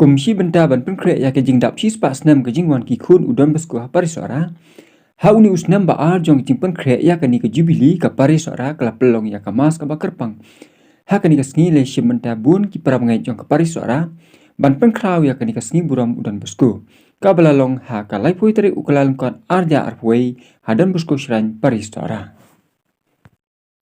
Kumsi benta ban penkre ya ke jing dap sis pas nam ke jing wan ki khun udon Bosco ha Parish Sohra. Ha uni usnam ba ar jong jing penkre ya ke ni ke jubili ka Parish Sohra kala pelong ya ka mas ka bakerpang. Ha ke ni ke sngi le shim benta bun ki parab ngai jong ka Parish Sohra. Ban penkrau ya ke ni ke sngi buram udon Bosco. Ka belalong ha ka lai pui teri ukalan kon arja arpui hadan Bosco shrine Parish Sohra.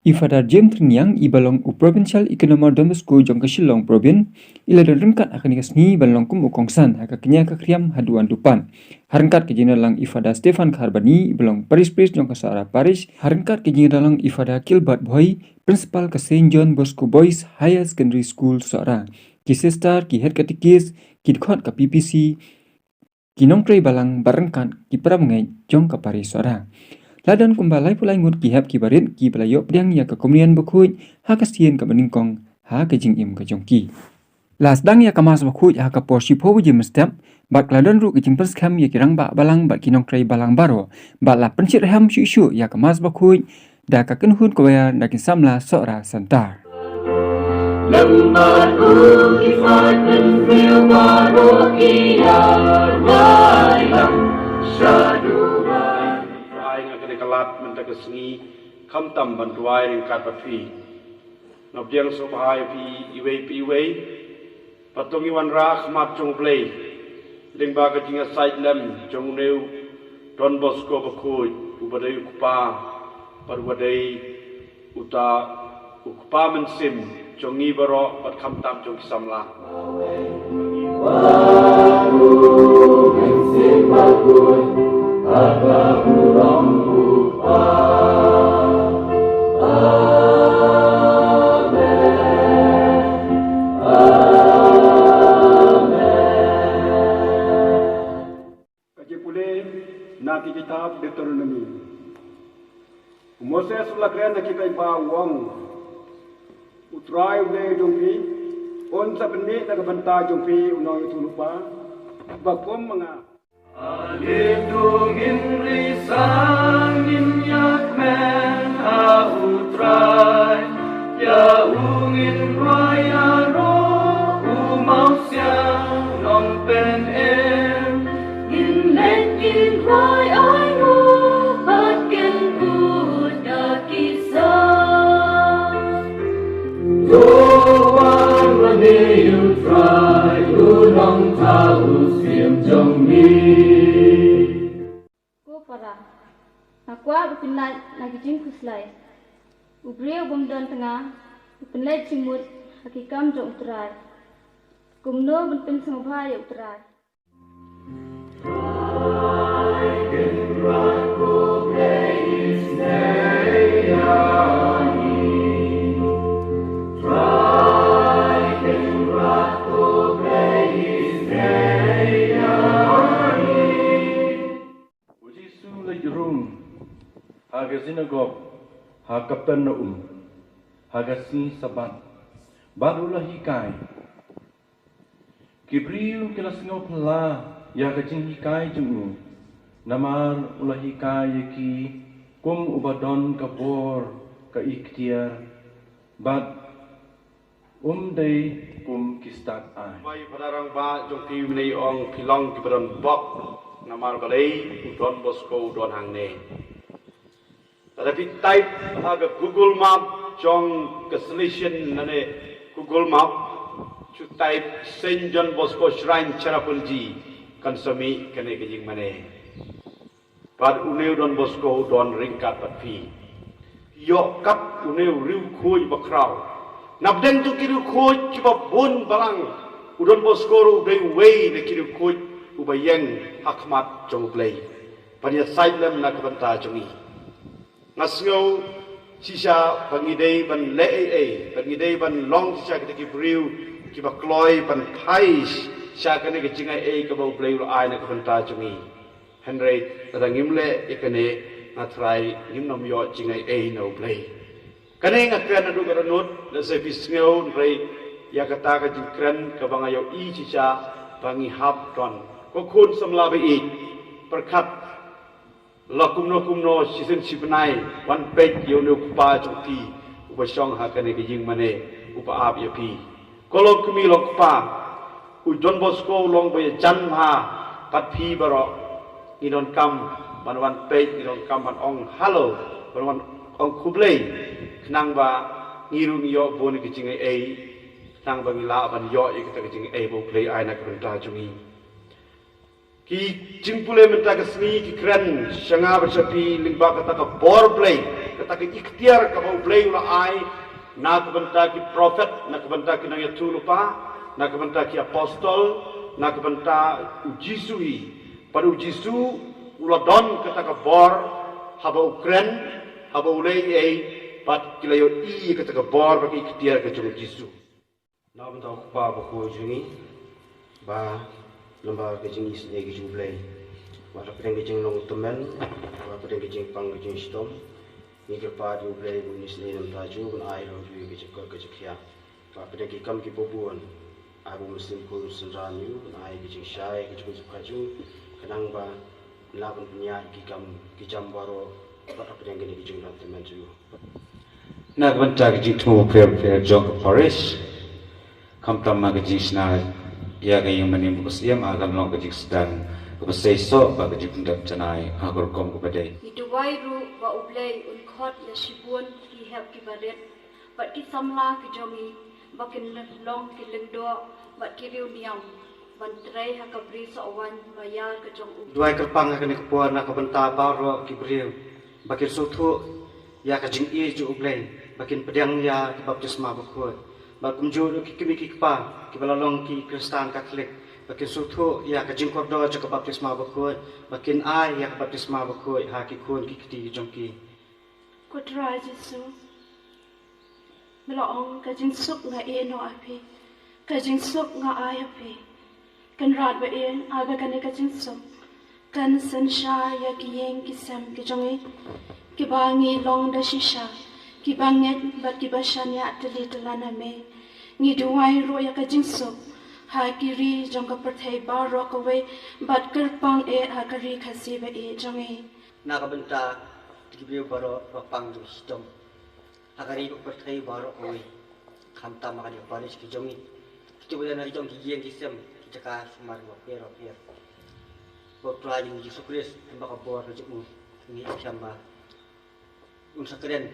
Ifadar jem ternyang ibalong u provincial economy Don Bosco jong ke Shillong Provin ila dan rengkat akan ikasni balong kum ukongsan haka kenya ke kriam haduan dupan harengkat ke jina lang ifada Stefan Kharbani balong Parish jong ke Sohra Parish harengkat ke jina lang ifada Kilbert Boy principal ke Saint John Bosco Boys Higher Secondary School Sohra ki sister ki head katekis ki khot ke PPC ki nongtrei balang barengkat ki pramngai jong ke Parish Sohra. Ladan kumbalai pulai ngut ki hap ki barit ki belayok priang ya ke komunian bekhuj ha kasien ke beningkong ha ke jing im ke jongki. Las dang ya kamas bekhuj ha ke porsi po je mestep bat ladan ru ke jing perskam ya kirang ba balang bat kinong trai balang baro bat la pencit ham syu ya kamas bekhuj da ka kenhun ko ya da kin samla Sohra santar. Lembar ukifat penfil baru kia rayam syadu kalat mentakasngi kamtam bantuai ringkat patfi nobjeng sobhai pi iwei patungi wan rak mat jong play lingba ka jinga side lem jong neu Don Bosco bakhuj ubadai ukpa parwadai uta ukpa mensim jongi baro pat kamtam jong samla baru mensim bakhuj apa kurang nanti kitab Deuteronomy. Moses ulakren na kita ipa wang utrai ule jongpi on sa penni na kabanta jongpi unang itulupa bagpom mga alindungin risangin yakmen ha utrai ya ungin raya ro umausya nong pen in roi ai ro batken buddha kisah do wan lane you try unong tahu sim jong mi ko para nakwa bupinai nagijing kuslai ubriu bomdan tengah bupinai cimut hakikam jong utrai kumno bupin sengobhai utrai haga sinagog, haga penuum, haga si sabat, barulah hikai. Kibriu kila singaw pala, ya kajing hikai jungu, namar ulah hikai yaki, kum ubadon kabor, ka ikhtiar, bat day kum kistat ay. Bayi padarang ba jongki winay ong pilong kibaron bok, namar balay, Don Bosco Don Hangne. Tetapi type aga Google Map jong solution nane Google Map chu type Saint John Bosco Shrine Cherapulji konsumi kene kejing mane pad uneu Don Bosco don ringkat patfi yo kat uneu riu khoi bakrau nabden tu kiru khoi kiba bon balang udon Bosco ru dei wei ne kiru khoi ubayeng hakmat jong play panya silem na kabanta jongi ngasngau sisa pangidei ban leei pangidei ban long sisa kita kibriu kiba kloi ban thais sha kane ke jingai ka bau play ro ai na khanta chungi henry rangimle ikane nathrai nimnom yo jingai no play kane ngakran adu karanut na se bisngau rei yakata ka jingkran ka bangayo I sisa bangi hap ton ko khun samla be I perkhat lakumno season sipnai one page yo ne kupa chungti upasong ha kane ke jing mane upa ap yapi kolok kumi lokpa Don Bosco long by Janha, but P Barok, you don't come, but one page, you don't come, but on Hallow, but one on Kublay, Knangba, Niru Yo, Boni kitching a, Knangba Mila, and Yo, you can able play I like to me. Ki Jimpule Mentaka Sneak, Kren, Shangaba Chapi, Limbaka Taka Bor Play, Kataka Iktiar, Kabo Play, I, Nakabantaki Prophet, Nakabantaki Nayatulupa, Nakabantaki Apostle, Nakabanta Ujisui, but Ujisu, Uladon, Kataka Bor, Haba Ukren, Haba Ulay A, but Kilayo E, Kataka Bor, but Iktiar Kachum Jisu. Now, Baba Hojuni, Ba. Lomba kejing is lagi jumlah. Masa pedang kejing long teman, masa pedang kejing pang kejing stom. Ni kerpa jumlah bunis ni dalam taju, pun air lalu kejing kor kejing kia. Masa pedang kikam kipobuan, abu muslim kul senranyu, pun air kejing syai kejing kaju. Kenang ba lapan punya kikam baru, masa pedang kejing long teman ju. Nak bentar kejing tu fair jog Parish. Kam ma kejing senai. Ya kaya yang bukas ia akan long kejik sedang kepasai sok bagi kejik pendap canai agar kom kepada. Itu wairu ba ublay unkot le shibun ki help ki baret, bat ki samla ki jomi, bakin long ki lengdo, bat ki riu niam, bantrai hakabri sawan bayar ke jong u. Dua kerpang akan kepuan nak bentar baru ki beriu, bakin sutu ya kejing ia ju ublay, bakin pedang ya kebab jesma berkuat. Bakum juru kimi kikpa, kibalalong ki Kristen Katolik, bakin sutu ya kajing kordo cakap baptisma bakut, bakin ai ya baptisma bakut, haki kun kikti jongki. Kodra Jesu, melong kajing suk nga no api, kajing suk nga ai api, kan rad ba aga kan kajing suk, kan sensha ya kiyeng kisam kijongi, kibangi long da shisha. Kibanget bat kibashanya tali talana me ngi duwai ro ya kajing sok ha kiri jong ka perthai bar ro ka we bat kerpang ha kari khasi ba jongi Na ka benta kibriu baro papang du stom ha kari ko perthai baro ka we khamta ma ka Parish ki jongi kitu na jong ki yeng ki sem ki chaka sumar wa pero bo try ni Yesus Kristus ba ka bor ka mu ni syamba unsakren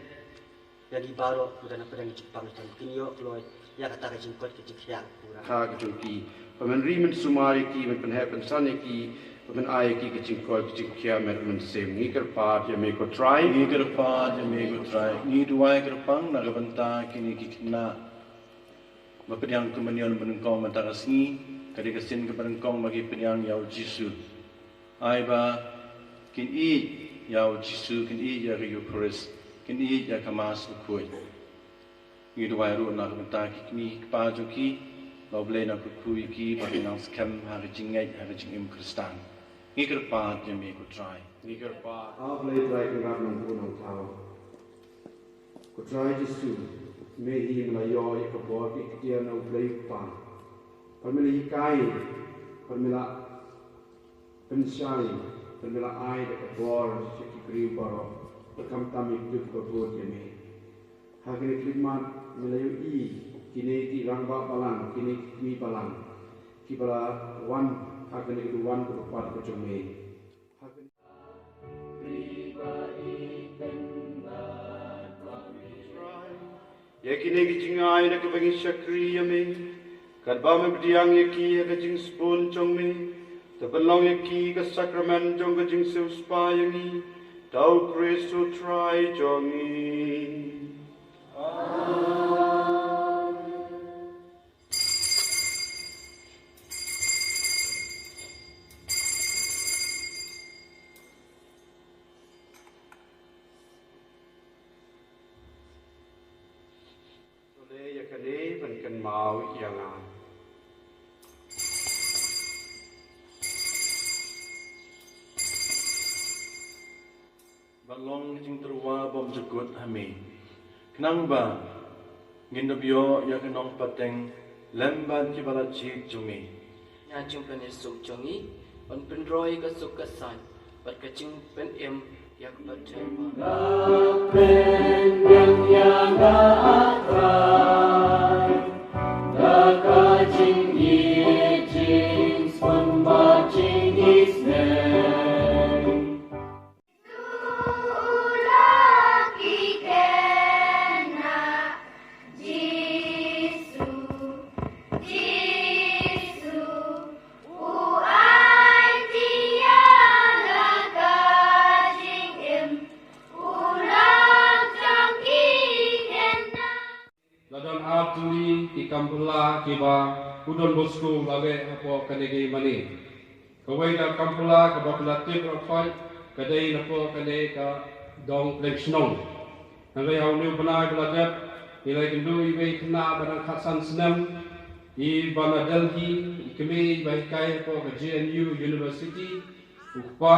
Jadi baru sudah nak pedang Jepang dan kinyo Floyd ya kata kejingkot kejikhyang pura. Ka kejungki, paman rimen sumari ki, paman penhapan sana ki, paman ayah ki kejingkot kejikhyang merman sem. Ni kerpat ya meko try. Ni kerpat ya meko try. Ni duai kerpang nak benta kini kikna. Bapedang kemenyon menengkong mentarasni, kadi kesin kemenengkong bagi pedang yau Jisu. Ai ba kin i yau Jisu kin i ya riu Parish. Kini ya kamas ukui. Ngi duai ru nak benta kini pa joki, lau boleh nak ukui ki bagi nang skam hari jingai hari jingim Kristen. Ngi kerpat yang me ku try. Ni kerpat. Aku boleh try kerap nang punang tahu. Ku try Jesu. Mehi melayo ya kebor ki dia nang boleh pan. Pemila ikai, pemila pensyai, pemila ai dekat kebor seki kriu baro. Bekam kami hidup berbuat ini. Hari khidmat melayu kini ti rangba balang, kini mi balang. Kibala wan hari itu wan berpat kecumi. Ya kini kijingai nak bagi syakri yami. Kadba me bdiang yaki kajing spoon chongmi. Tebenlong yaki ke sakramen jong kajing seuspa yangi. Tau Kristo try jongi. Soleh ya kene penken mau yang Balong jing terwa bom jekut hami. Kenang ba ngindobyo ya kenong pateng lemban ki bala chi jumi. Nya jing pen suk jongi on pen roi ka suk ka san pat ka jing pen em ya ka pat La pen yang atrai, la ka jing ye tuli ki kampula kiba udon Bosco lage apo kanege mani kawai da kampula ka bapla tip rafai kadai napo kane ka dong plexnong ngai hau ni banai bladap nilai kendu ibe kena barang khasan senam I bana Delhi kemi bai kai apo ka JNU University ukpa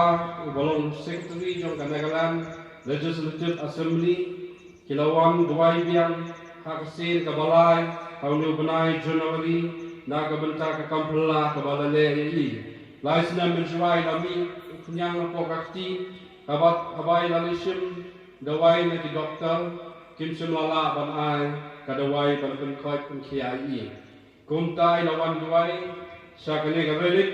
ubalong secretary jong Nagaland Legislative Assembly Kilawan Dwai Biang Hakasir Kabalai Haunu Benai Januari Naga Benta Kampala Kabalale Yi Laisna Menjuai Lami Kunyang Pokakti Kabat Habai Lalishim Dawai Naki Doktor Kim Simlala Banai Kadawai Banpen Koi Penkiai Kumtai Lawan Dwai Sakane Gabelik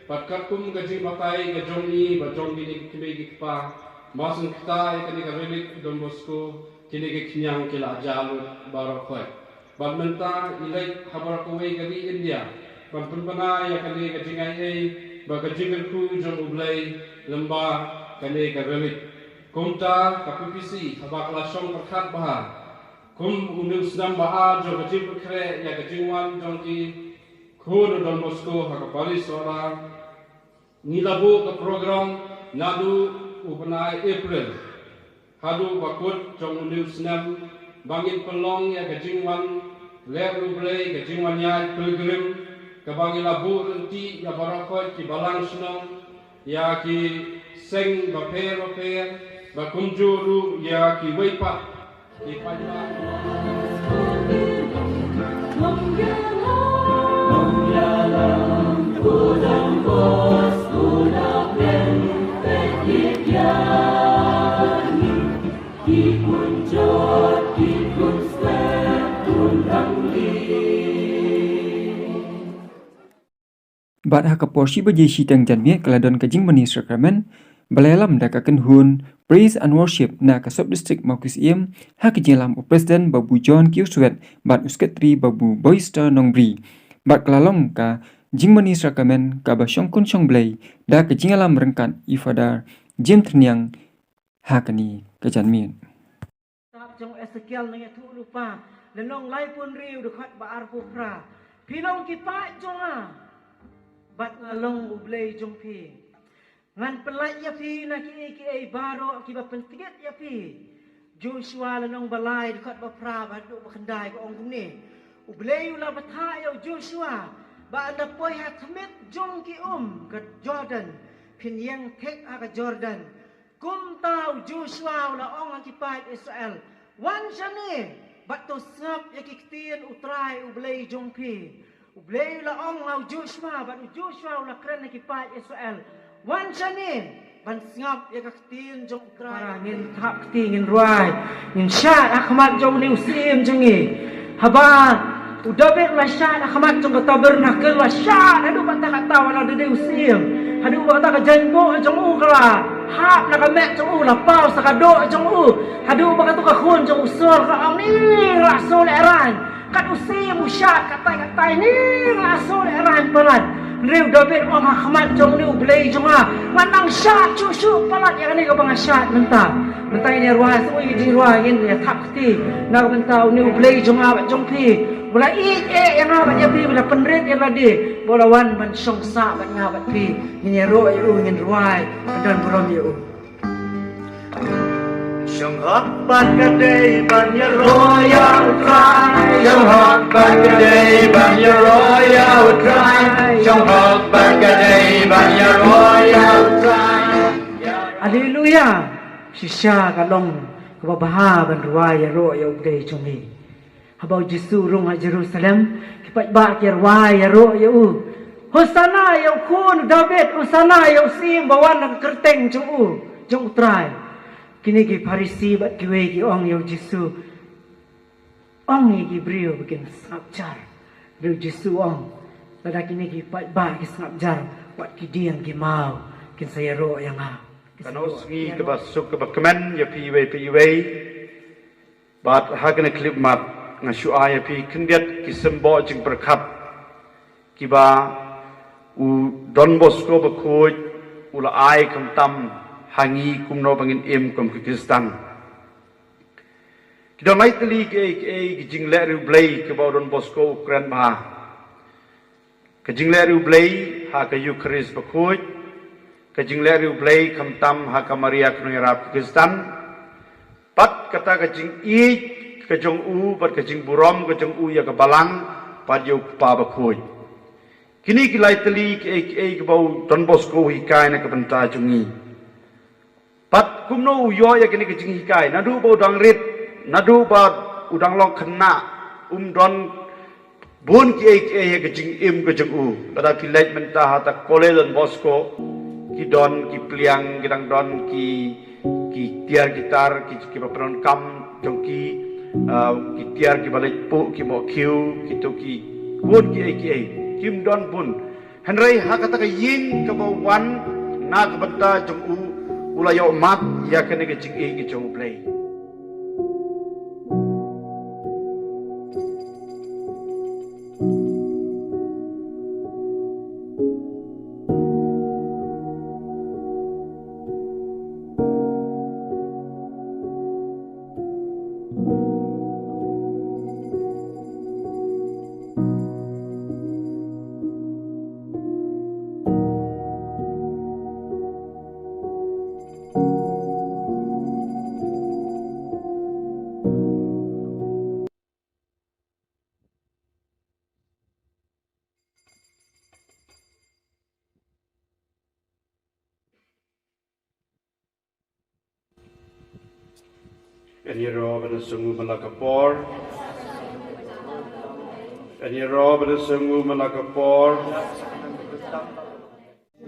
Patkakum Gajing Batai Gajongi Bajongi Nikimegi Pa Masun Kitai Kani Gabelik Don Bosco kini ke kinyang kila jalur barokai. Badmenta ilai habar kawai kali India. Banpun pana ya kali kajingai ai bagajingan ku jong ublai lembah kali kabelik. Kumta kapipisi habak lasong perkat bahar. Kum unil senam bahar jong kajing perkre ya kajingwan jong ki kun Don Bosco hakapali Sohra nilabu ke program nadu upanai April. Hadu bakut jong unil senam bangin pelong ya kajingwan leru blay kajingwan ya pilgrim kabangin labu renti ya barakot ki balang senong ya ki seng baper bakumjuru ya ki weipat ki pajak Bat hakaporsi berjeshi tang janmiat keladon kajing mani sakramen balalam dakakan hun praise and worship na ka sub district Marcus Iem hakjelam president babu John Kiuswet bat usketri babu Boyster Nongbri bat kelalong ka jingmani sakramen ka basyong kun syong blai da kajingalam rengkat ifadar jim terniang hakani kajanmiat jong Ezekiel nang tu lupa lenong lai pun riu dekat baar pupra pilong kipa jonga bat ngalong ublei jong pi ngan pelai ya pi na ki baro ki ba pentiget ya pi Joshua lenong balai dekat bapra badu bakendai ko ong ni ublei ula batha yo Joshua ba anda poi hat mit jong ki ke Jordan pin yang tek aga Jordan kum tau Joshua ula ong ki pai Israel wan shani bat to sap ya ki tien utrai ublei jong pi ublei la ong lau Joshua bat Joshua la kren ki pai Israel wan shani ban ngap ya ka tien jong utrai ngin thap ti ngin ruai ngin shat akhmat jong ni usim jengi haba udabet la shat akhmat jong tabernakel la shat adu bat ta taw la de usim adu bat ta janbo jong u kala hap na ka mek jong u la pau sa ka do jong u adu bat ka khun jong usol ka ong ni rasul eran kat usim ushat katai ni rasul eran palat riu David om Ahmad jong ni ublei jonga manang shat cucu palat yang ni ka bang shat menta ini ruah sui di ruah in ya takti na menta ni ublei jonga jong pi bola yang apa ya pi bola penrit yang ladi bola wan ban song sa ban nga bat pi ini ro yu ngin ruai dan borom yu Trong hót ban ca đây ban nhà royal cry trong hót ban ca đây ban nhà royal cry trong hót ban ca đây ban nhà royal cry Hallelujah shisha kalong kababaha ban ruaya ro ya uday chungi habau Jesu rung ha Jerusalem kipat ba ki ruaya ro ya u Hosana ya kun David Hosana ya sim bawan kerteng chung u jong utrai kini ki Parisi bat kiwe ki ong yo Jesu ong ni ki brio bikin snapjar brio Jesu ong pada kini ki ba ki snapjar wat ki diang ki mau kin saya ro yang ha kanos ngi ke basuk ke bakmen ya piwe bat hakne klip mat ngasu ya pi kendiat ki sembo jing berkat ki ba u Don Bosco bakoj ula ai kam tam hangi kumno bangin im kum Kristan Kidon lai teli ke jing le ru blai ke Don Bosco kran ba. Ke jing le ru blai ha ke Eucharist bakhuj. Ke jing le ru blai kham tam ha ka Maria Knurap Kristan. Pat kata ke jing ke jong u pat ke jing burom ke jong u ya ke balang pat yu pa bakhuj. Kini kilai teli ke bau Don Bosco hikai na ke benta jungi. Pat kumno uyo ya kini ke jing hikai nadu bau dang rit nadu ba udang long kena don bun ki ke jing im ke jing u pada kilai menta hata kole Don Bosco ki don ki pliang ki dang don ki tiar gitar ki peron kam jong ki tiar ki balik pu ki mo kiu ki to ki bun ki kim don bun henry ha kata ka yin ka bawan na ka banta jong u ulayo mat ya kene ke jing ki jong play. Any rob and a sungu malakapor. Any rob and a sungu malakapor.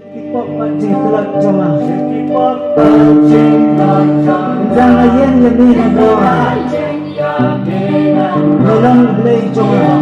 Kipok pancing telak joma. Kipok pancing telak joma. Jangan yen lebih nadoa. Dalam play joma.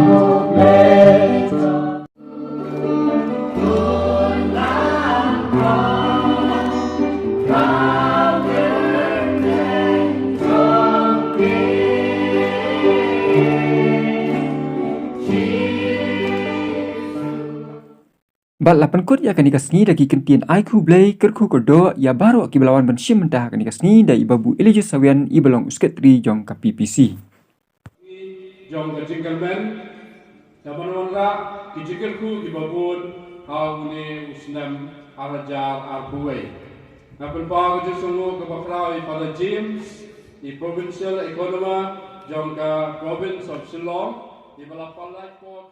Bat lapan kot ya kani kasni dagi kentian aiku blai kerku kodo ya baru aki belawan bensim mentah kani kasni da ibabu Elijah Sawian ibalong usketri jong ka PPC. Jong ka jinglemen taman wala ki jingleku ibabun haune usnam arajar arbuai. Napel pa ko sungo ka pakraw pada James di provincial economy jong ka province of Shillong ibalapalai ko